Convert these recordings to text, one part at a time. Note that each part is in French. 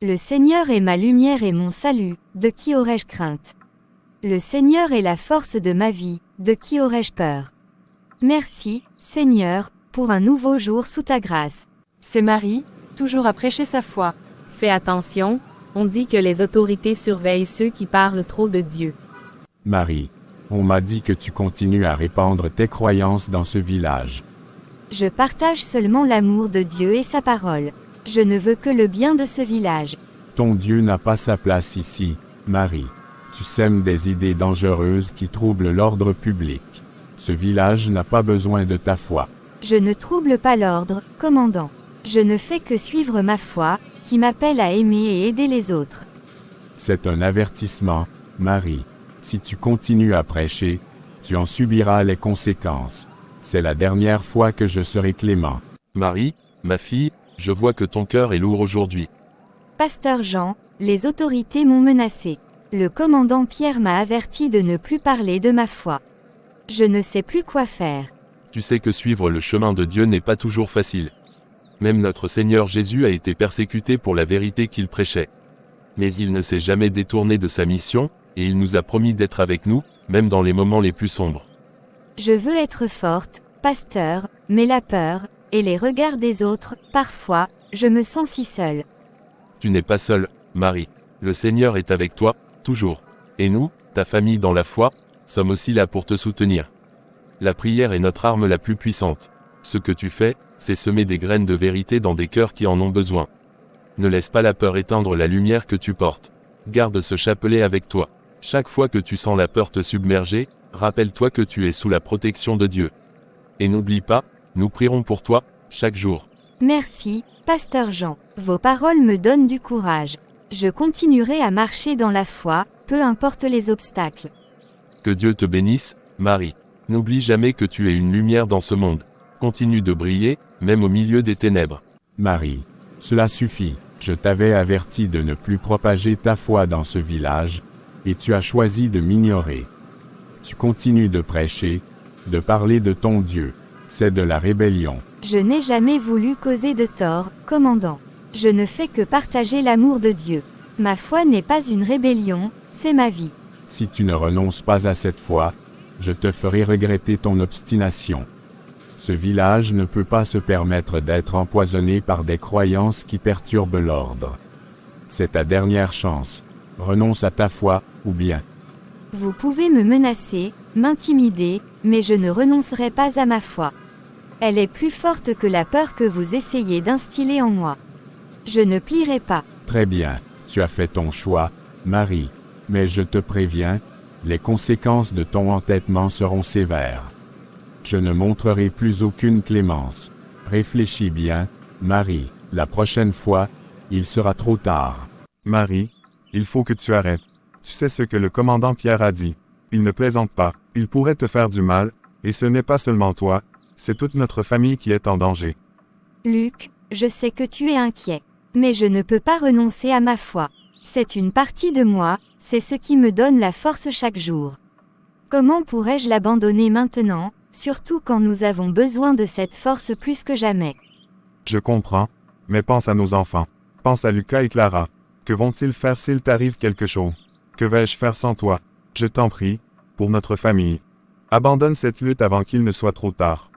Le Seigneur est ma lumière et mon salut, de qui aurais-je crainte? Le Seigneur est la force de ma vie, de qui aurais-je peur? Merci, Seigneur, pour un nouveau jour sous ta grâce. C'est Marie, toujours à prêcher sa foi. Fais attention, on dit que les autorités surveillent ceux qui parlent trop de Dieu. Marie, on m'a dit que tu continues à répandre tes croyances dans ce village. Je partage seulement l'amour de Dieu et sa parole. Je ne veux que le bien de ce village. Ton Dieu n'a pas sa place ici, Marie. Tu sèmes des idées dangereuses qui troublent l'ordre public. Ce village n'a pas besoin de ta foi. Je ne trouble pas l'ordre, commandant. Je ne fais que suivre ma foi, qui m'appelle à aimer et aider les autres. C'est un avertissement, Marie. Si tu continues à prêcher, tu en subiras les conséquences. C'est la dernière fois que je serai clément. Marie, ma fille, je vois que ton cœur est lourd aujourd'hui. Pasteur Jean, les autorités m'ont menacé. Le commandant Pierre m'a averti de ne plus parler de ma foi. Je ne sais plus quoi faire. Tu sais que suivre le chemin de Dieu n'est pas toujours facile. Même notre Seigneur Jésus a été persécuté pour la vérité qu'il prêchait. Mais il ne s'est jamais détourné de sa mission, et il nous a promis d'être avec nous, même dans les moments les plus sombres. Je veux être forte, pasteur, mais la peur, et les regards des autres, parfois, je me sens si seule. Tu n'es pas seule, Marie. Le Seigneur est avec toi, toujours. Et nous, ta famille dans la foi, sommes aussi là pour te soutenir. La prière est notre arme la plus puissante. Ce que tu fais, c'est semer des graines de vérité dans des cœurs qui en ont besoin. Ne laisse pas la peur éteindre la lumière que tu portes. Garde ce chapelet avec toi. Chaque fois que tu sens la peur te submerger, rappelle-toi que tu es sous la protection de Dieu. Et n'oublie pas, nous prierons pour toi, chaque jour. Merci, pasteur Jean. Vos paroles me donnent du courage. Je continuerai à marcher dans la foi, peu importe les obstacles. Que Dieu te bénisse, Marie. N'oublie jamais que tu es une lumière dans ce monde. Continue de briller, même au milieu des ténèbres. Marie, cela suffit. Je t'avais averti de ne plus propager ta foi dans ce village, et tu as choisi de m'ignorer. Tu continues de prêcher, de parler de ton Dieu. C'est de la rébellion. Je n'ai jamais voulu causer de tort, commandant. Je ne fais que partager l'amour de Dieu. Ma foi n'est pas une rébellion, c'est ma vie. Si tu ne renonces pas à cette foi, je te ferai regretter ton obstination. Ce village ne peut pas se permettre d'être empoisonné par des croyances qui perturbent l'ordre. C'est ta dernière chance. Renonce à ta foi, ou bien. Vous pouvez me menacer, m'intimider, mais je ne renoncerai pas à ma foi. Elle est plus forte que la peur que vous essayez d'instiller en moi. Je ne plierai pas. Très bien, tu as fait ton choix, Marie. Mais je te préviens, les conséquences de ton entêtement seront sévères. Je ne montrerai plus aucune clémence. Réfléchis bien, Marie. La prochaine fois, il sera trop tard. Marie, il faut que tu arrêtes. Tu sais ce que le commandant Pierre a dit. Il ne plaisante pas. Il pourrait te faire du mal, et ce n'est pas seulement toi, c'est toute notre famille qui est en danger. Luc, je sais que tu es inquiet. Mais je ne peux pas renoncer à ma foi. C'est une partie de moi, c'est ce qui me donne la force chaque jour. Comment pourrais-je l'abandonner maintenant, surtout quand nous avons besoin de cette force plus que jamais? Je comprends, mais pense à nos enfants. Pense à Lucas et Clara. Que vont-ils faire s'il t'arrive quelque chose? Que vais-je faire sans toi? Je t'en prie, pour notre famille. Abandonne cette lutte avant qu'il ne soit trop tard.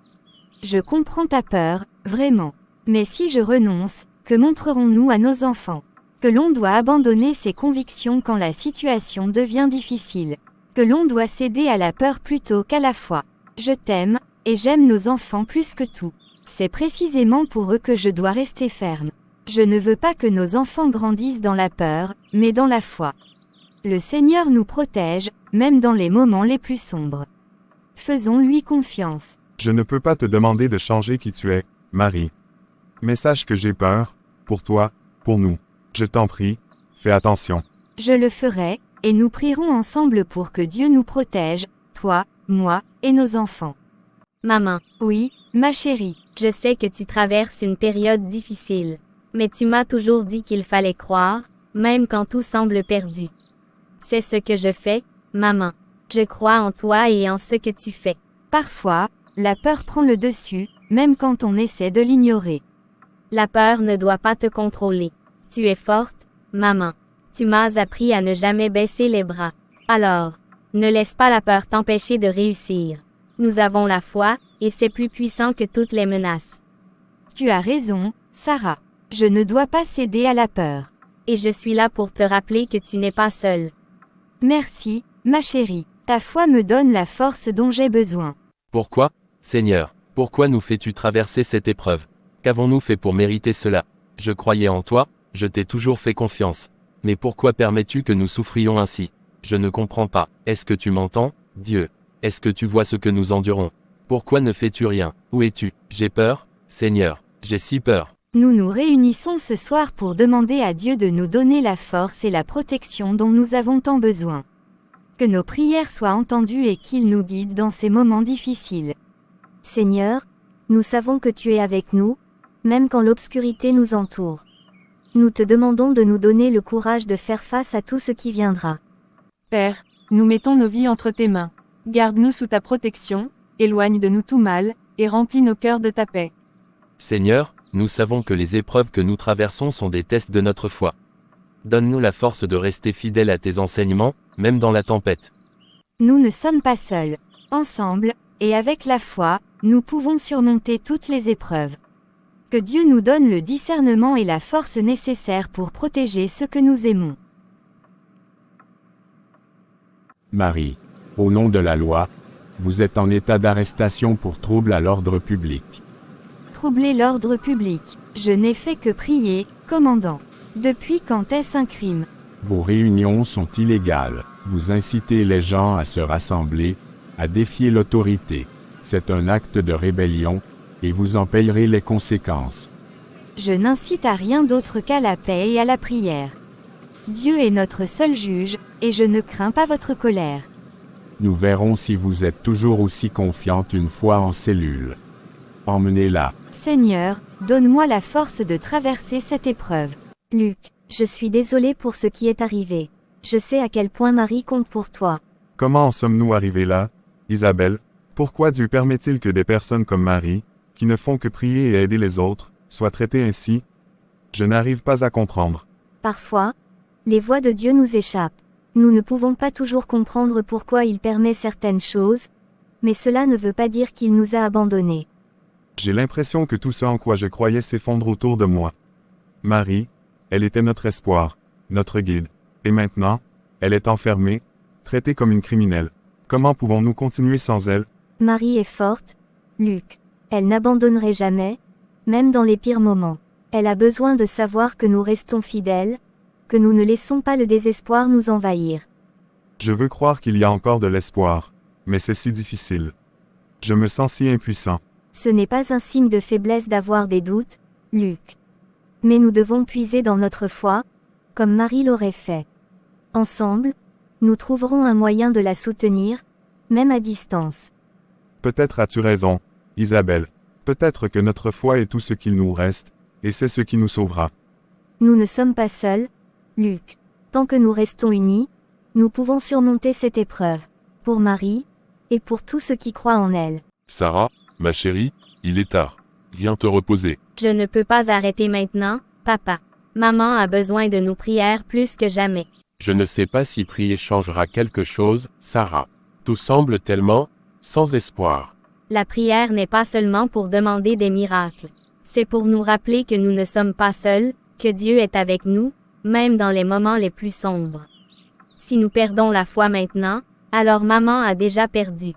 Je comprends ta peur, vraiment. Mais si je renonce, que montrerons-nous à nos enfants? Que l'on doit abandonner ses convictions quand la situation devient difficile. Que l'on doit céder à la peur plutôt qu'à la foi. Je t'aime, et j'aime nos enfants plus que tout. C'est précisément pour eux que je dois rester ferme. Je ne veux pas que nos enfants grandissent dans la peur, mais dans la foi. Le Seigneur nous protège, même dans les moments les plus sombres. Faisons-lui confiance. Je ne peux pas te demander de changer qui tu es, Marie. Mais sache que j'ai peur, pour toi, pour nous. Je t'en prie, fais attention. Je le ferai, et nous prierons ensemble pour que Dieu nous protège, toi, moi, et nos enfants. Maman, Oui, ma chérie. je sais que tu traverses une période difficile. Mais tu m'as toujours dit qu'il fallait croire, même quand tout semble perdu. C'est ce que je fais, maman. Je crois en toi et en ce que tu fais. Parfois, la peur prend le dessus, même quand on essaie de l'ignorer. La peur ne doit pas te contrôler. Tu es forte, Maman, tu m'as appris à ne jamais baisser les bras. Alors, ne laisse pas la peur t'empêcher de réussir. Nous avons la foi, et c'est plus puissant que toutes les menaces. Tu as raison, Sarah. Je ne dois pas céder à la peur. Et je suis là pour te rappeler que tu n'es pas seule. Merci, ma chérie. Ta foi me donne la force dont j'ai besoin. Pourquoi, Seigneur, pourquoi nous fais-tu traverser cette épreuve? Qu'avons-nous fait pour mériter cela? Je croyais en toi, je t'ai toujours fait confiance. Mais pourquoi permets-tu que nous souffrions ainsi? Je ne comprends pas. Est-ce que tu m'entends, Dieu? Est-ce que tu vois ce que nous endurons? Pourquoi ne fais-tu rien? Où es-tu? J'ai peur, Seigneur, j'ai si peur. Nous nous réunissons ce soir pour demander à Dieu de nous donner la force et la protection dont nous avons tant besoin. Que nos prières soient entendues et qu'il nous guide dans ces moments difficiles. Seigneur, nous savons que tu es avec nous, même quand l'obscurité nous entoure. Nous te demandons de nous donner le courage de faire face à tout ce qui viendra. Père, nous mettons nos vies entre tes mains. Garde-nous sous ta protection, éloigne de nous tout mal, et remplis nos cœurs de ta paix. Seigneur, nous savons que les épreuves que nous traversons sont des tests de notre foi. Donne-nous la force de rester fidèles à tes enseignements, même dans la tempête. Nous ne sommes pas seuls. Ensemble, et avec la foi, nous pouvons surmonter toutes les épreuves. Que Dieu nous donne le discernement et la force nécessaires pour protéger ceux que nous aimons. Marie, au nom de la loi, vous êtes en état d'arrestation pour trouble à l'ordre public. Troubler l'ordre public. Je n'ai fait que prier, commandant. Depuis quand est-ce un crime? Vos réunions sont illégales. Vous incitez les gens à se rassembler, à défier l'autorité. C'est un acte de rébellion, et vous en payerez les conséquences. Je n'incite à rien d'autre qu'à la paix et à la prière. Dieu est notre seul juge, et je ne crains pas votre colère. Nous verrons si vous êtes toujours aussi confiante une fois en cellule. Emmenez-la. Seigneur, donne-moi la force de traverser cette épreuve. Luc, je suis désolé pour ce qui est arrivé. Je sais à quel point Marie compte pour toi. Comment en sommes-nous arrivés là, Isabelle? Pourquoi Dieu permet-il que des personnes comme Marie, qui ne font que prier et aider les autres, soient traitées ainsi? Je n'arrive pas à comprendre. Parfois, les voies de Dieu nous échappent. Nous ne pouvons pas toujours comprendre pourquoi il permet certaines choses, mais cela ne veut pas dire qu'il nous a abandonnés. J'ai l'impression que tout ce en quoi je croyais s'effondre autour de moi. Marie, elle était notre espoir, notre guide. Et maintenant, elle est enfermée, traitée comme une criminelle. Comment pouvons-nous continuer sans elle? Marie est forte, Luc. Elle n'abandonnerait jamais, même dans les pires moments. Elle a besoin de savoir que nous restons fidèles, que nous ne laissons pas le désespoir nous envahir. Je veux croire qu'il y a encore de l'espoir, mais c'est si difficile. Je me sens si impuissant. Ce n'est pas un signe de faiblesse d'avoir des doutes, Luc. Mais nous devons puiser dans notre foi, comme Marie l'aurait fait. Ensemble, nous trouverons un moyen de la soutenir, même à distance. Peut-être as-tu raison, Isabelle. Peut-être que notre foi est tout ce qu'il nous reste, et c'est ce qui nous sauvera. Nous ne sommes pas seuls, Luc. Tant que nous restons unis, nous pouvons surmonter cette épreuve, pour Marie, et pour tous ceux qui croient en elle. Sarah, ma chérie, il est tard. Viens te reposer. Je ne peux pas arrêter maintenant, papa. Maman a besoin de nos prières plus que jamais. Je ne sais pas si prier changera quelque chose, Sarah. Tout semble tellement sans espoir. La prière n'est pas seulement pour demander des miracles. C'est pour nous rappeler que nous ne sommes pas seuls, que Dieu est avec nous, même dans les moments les plus sombres. Si nous perdons la foi maintenant, alors maman a déjà perdu.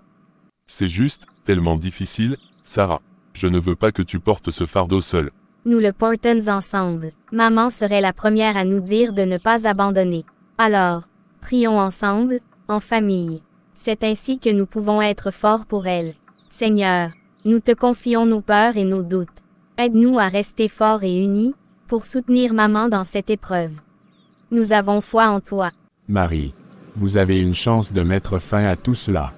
C'est juste, tellement difficile, Sarah. Je ne veux pas que tu portes ce fardeau seul. Nous le portons ensemble. Maman serait la première à nous dire de ne pas abandonner. Alors, prions ensemble, en famille. C'est ainsi que nous pouvons être forts pour elle. Seigneur, nous te confions nos peurs et nos doutes. Aide-nous à rester forts et unis, pour soutenir maman dans cette épreuve. Nous avons foi en toi. Marie, vous avez une chance de mettre fin à tout cela.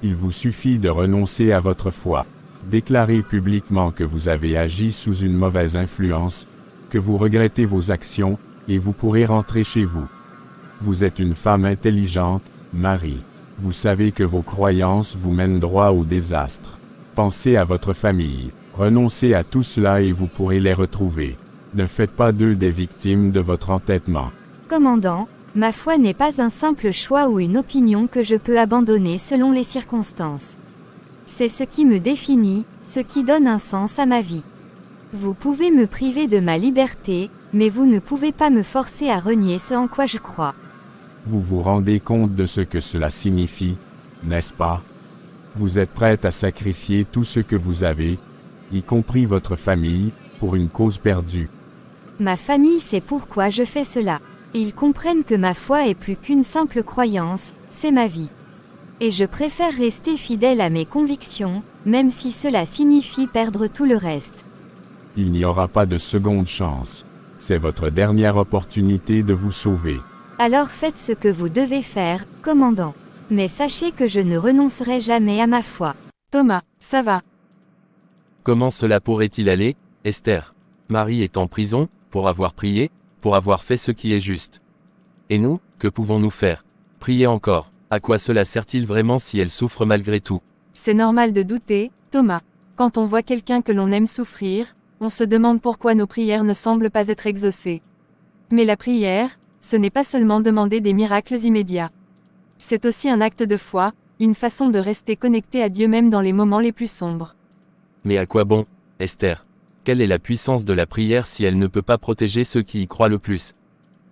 Il vous suffit de renoncer à votre foi. Déclarez publiquement que vous avez agi sous une mauvaise influence, que vous regrettez vos actions, et vous pourrez rentrer chez vous. Vous êtes une femme intelligente, Marie. Vous savez que vos croyances vous mènent droit au désastre. Pensez à votre famille, renoncez à tout cela et vous pourrez les retrouver. Ne faites pas d'eux des victimes de votre entêtement. Commandant, ma foi n'est pas un simple choix ou une opinion que je peux abandonner selon les circonstances. C'est ce qui me définit, ce qui donne un sens à ma vie. Vous pouvez me priver de ma liberté, mais vous ne pouvez pas me forcer à renier ce en quoi je crois. Vous vous rendez compte de ce que cela signifie, n'est-ce pas? Vous êtes prête à sacrifier tout ce que vous avez, y compris votre famille, pour une cause perdue. Ma famille sait pourquoi je fais cela. Ils comprennent que ma foi est plus qu'une simple croyance, c'est ma vie. Et je préfère rester fidèle à mes convictions, même si cela signifie perdre tout le reste. Il n'y aura pas de seconde chance. C'est votre dernière opportunité de vous sauver. Alors faites ce que vous devez faire, commandant. Mais sachez que je ne renoncerai jamais à ma foi. Thomas, ça va. Comment cela pourrait-il aller, Esther? Marie est en prison, pour avoir prié, pour avoir fait ce qui est juste. Et nous, que pouvons-nous faire? Prier encore. À quoi cela sert-il vraiment si elle souffre malgré tout? C'est normal de douter, Thomas. Quand on voit quelqu'un que l'on aime souffrir, on se demande pourquoi nos prières ne semblent pas être exaucées. Mais la prière, ce n'est pas seulement demander des miracles immédiats. C'est aussi un acte de foi, une façon de rester connecté à Dieu même dans les moments les plus sombres. Mais à quoi bon, Esther? Quelle est la puissance de la prière si elle ne peut pas protéger ceux qui y croient le plus?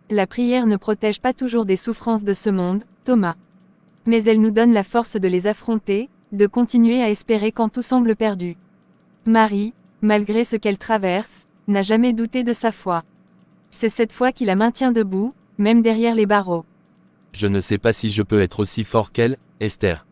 La prière ne protège pas toujours des souffrances de ce monde, Thomas. Mais elle nous donne la force de les affronter, de continuer à espérer quand tout semble perdu. Marie, malgré ce qu'elle traverse, n'a jamais douté de sa foi. C'est cette foi qui la maintient debout, même derrière les barreaux. Je ne sais pas si je peux être aussi fort qu'elle, Esther.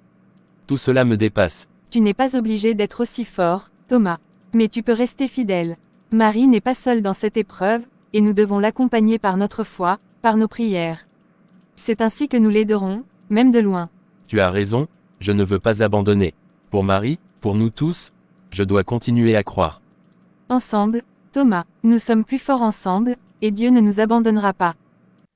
Tout cela me dépasse. Tu n'es pas obligé d'être aussi fort, Thomas. Mais tu peux rester fidèle. Marie n'est pas seule dans cette épreuve, et nous devons l'accompagner par notre foi, par nos prières. C'est ainsi que nous l'aiderons, même de loin. Tu as raison, je ne veux pas abandonner. Pour Marie, pour nous tous, je dois continuer à croire. Ensemble, Thomas, nous sommes plus forts ensemble, et Dieu ne nous abandonnera pas.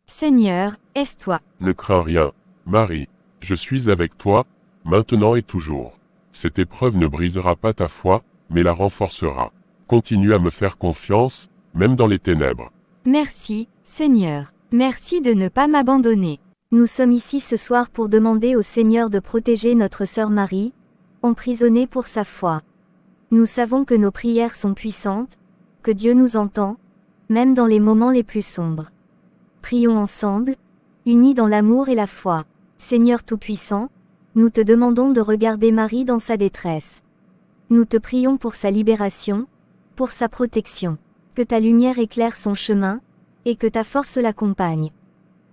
Seigneur, aide-toi. Ne crains rien, Marie, je suis avec toi, maintenant et toujours. Cette épreuve ne brisera pas ta foi, mais la renforcera. Continue à me faire confiance, même dans les ténèbres. Merci, Seigneur. Merci de ne pas m'abandonner. Nous sommes ici ce soir pour demander au Seigneur de protéger notre sœur Marie, emprisonnée pour sa foi. Nous savons que nos prières sont puissantes, que Dieu nous entend, même dans les moments les plus sombres. Prions ensemble, unis dans l'amour et la foi. Seigneur Tout-Puissant, nous te demandons de regarder Marie dans sa détresse. Nous te prions pour sa libération, pour sa protection. Que ta lumière éclaire son chemin, et que ta force l'accompagne.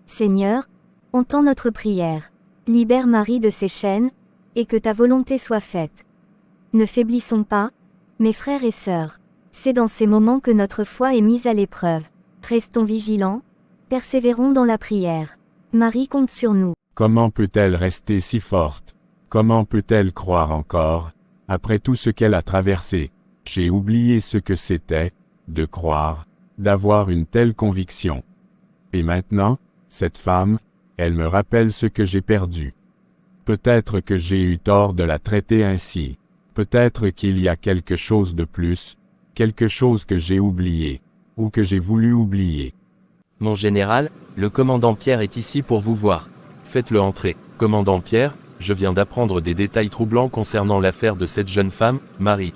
Seigneur, entends notre prière. Libère Marie de ses chaînes, et que ta volonté soit faite. Ne faiblissons pas, mes frères et sœurs. C'est dans ces moments que notre foi est mise à l'épreuve. Restons vigilants, persévérons dans la prière. Marie compte sur nous. Comment peut-elle rester si forte? Comment peut-elle croire encore, après tout ce qu'elle a traversé? J'ai oublié ce que c'était, de croire, d'avoir une telle conviction. Et maintenant, cette femme, elle me rappelle ce que j'ai perdu. Peut-être que j'ai eu tort de la traiter ainsi. Peut-être qu'il y a quelque chose de plus, quelque chose que j'ai oublié, ou que j'ai voulu oublier. Mon général, le commandant Pierre est ici pour vous voir. Faites-le entrer. Commandant Pierre, je viens d'apprendre des détails troublants concernant l'affaire de cette jeune femme, Marie.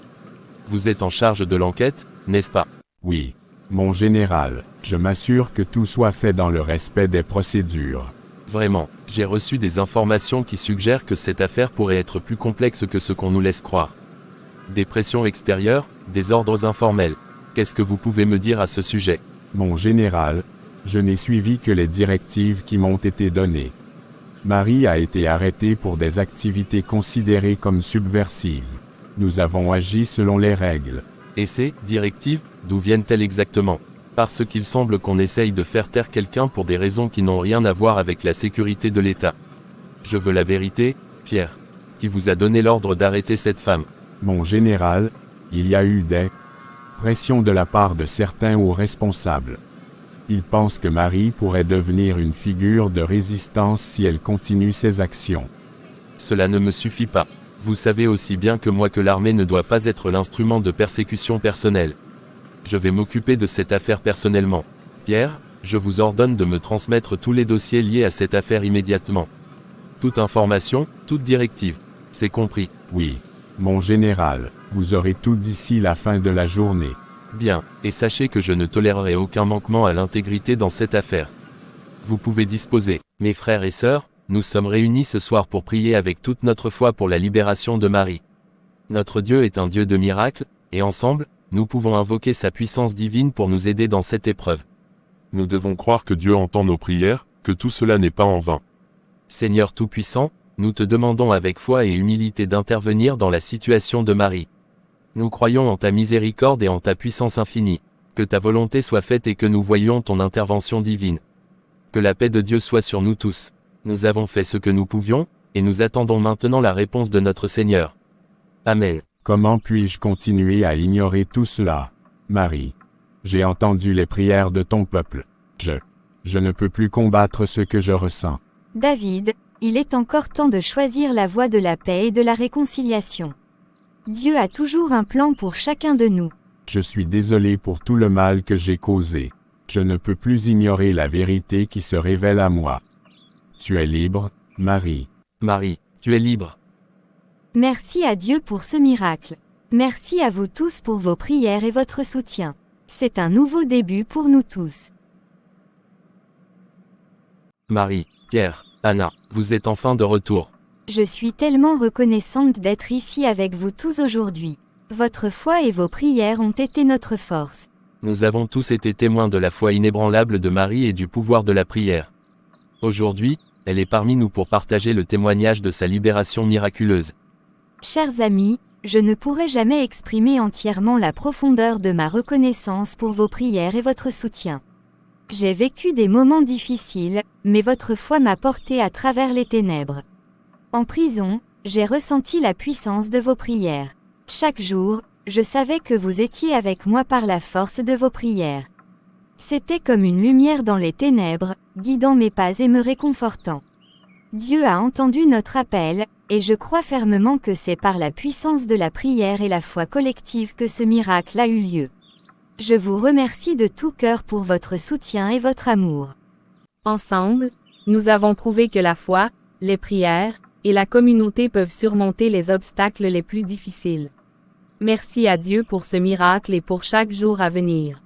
Vous êtes en charge de l'enquête, n'est-ce pas? Oui, mon général, je m'assure que tout soit fait dans le respect des procédures. Vraiment, j'ai reçu des informations qui suggèrent que cette affaire pourrait être plus complexe que ce qu'on nous laisse croire. Des pressions extérieures, des ordres informels. Qu'est-ce que vous pouvez me dire à ce sujet? Mon général, je n'ai suivi que les directives qui m'ont été données. Marie a été arrêtée pour des activités considérées comme subversives. Nous avons agi selon les règles. Et ces directives, d'où viennent-elles exactement? Parce qu'il semble qu'on essaye de faire taire quelqu'un pour des raisons qui n'ont rien à voir avec la sécurité de l'État. Je veux la vérité, Pierre. Qui vous a donné l'ordre d'arrêter cette femme? Mon général, il y a eu des pressions de la part de certains hauts responsables. Ils pensent que Marie pourrait devenir une figure de résistance si elle continue ses actions. Cela ne me suffit pas. Vous savez aussi bien que moi que l'armée ne doit pas être l'instrument de persécution personnelle. Je vais m'occuper de cette affaire personnellement. Pierre, je vous ordonne de me transmettre tous les dossiers liés à cette affaire immédiatement. Toute information, toute directive. C'est compris. Oui. Mon général, vous aurez tout d'ici la fin de la journée. Bien, et sachez que je ne tolérerai aucun manquement à l'intégrité dans cette affaire. Vous pouvez disposer. Mes frères et sœurs, nous sommes réunis ce soir pour prier avec toute notre foi pour la libération de Marie. Notre Dieu est un Dieu de miracles, et ensemble, nous pouvons invoquer sa puissance divine pour nous aider dans cette épreuve. Nous devons croire que Dieu entend nos prières, que tout cela n'est pas en vain. Seigneur Tout-Puissant, nous te demandons avec foi et humilité d'intervenir dans la situation de Marie. Nous croyons en ta miséricorde et en ta puissance infinie. Que ta volonté soit faite et que nous voyions ton intervention divine. Que la paix de Dieu soit sur nous tous. Nous avons fait ce que nous pouvions, et nous attendons maintenant la réponse de notre Seigneur. Amen. Comment puis-je continuer à ignorer tout cela, Marie? J'ai entendu les prières de ton peuple. Je ne peux plus combattre ce que je ressens. David, il est encore temps de choisir la voie de la paix et de la réconciliation. Dieu a toujours un plan pour chacun de nous. Je suis désolé pour tout le mal que j'ai causé. Je ne peux plus ignorer la vérité qui se révèle à moi. Tu es libre, Marie. Marie, tu es libre. Merci à Dieu pour ce miracle. Merci à vous tous pour vos prières et votre soutien. C'est un nouveau début pour nous tous. Marie, Pierre, Anna, vous êtes enfin de retour. Je suis tellement reconnaissante d'être ici avec vous tous aujourd'hui. Votre foi et vos prières ont été notre force. Nous avons tous été témoins de la foi inébranlable de Marie et du pouvoir de la prière. Aujourd'hui, elle est parmi nous pour partager le témoignage de sa libération miraculeuse. Chers amis, je ne pourrai jamais exprimer entièrement la profondeur de ma reconnaissance pour vos prières et votre soutien. J'ai vécu des moments difficiles, mais votre foi m'a porté à travers les ténèbres. En prison, j'ai ressenti la puissance de vos prières. Chaque jour, je savais que vous étiez avec moi par la force de vos prières. C'était comme une lumière dans les ténèbres, guidant mes pas et me réconfortant. Dieu a entendu notre appel, et je crois fermement que c'est par la puissance de la prière et la foi collective que ce miracle a eu lieu. Je vous remercie de tout cœur pour votre soutien et votre amour. Ensemble, nous avons prouvé que la foi, les prières, et la communauté peuvent surmonter les obstacles les plus difficiles. Merci à Dieu pour ce miracle et pour chaque jour à venir.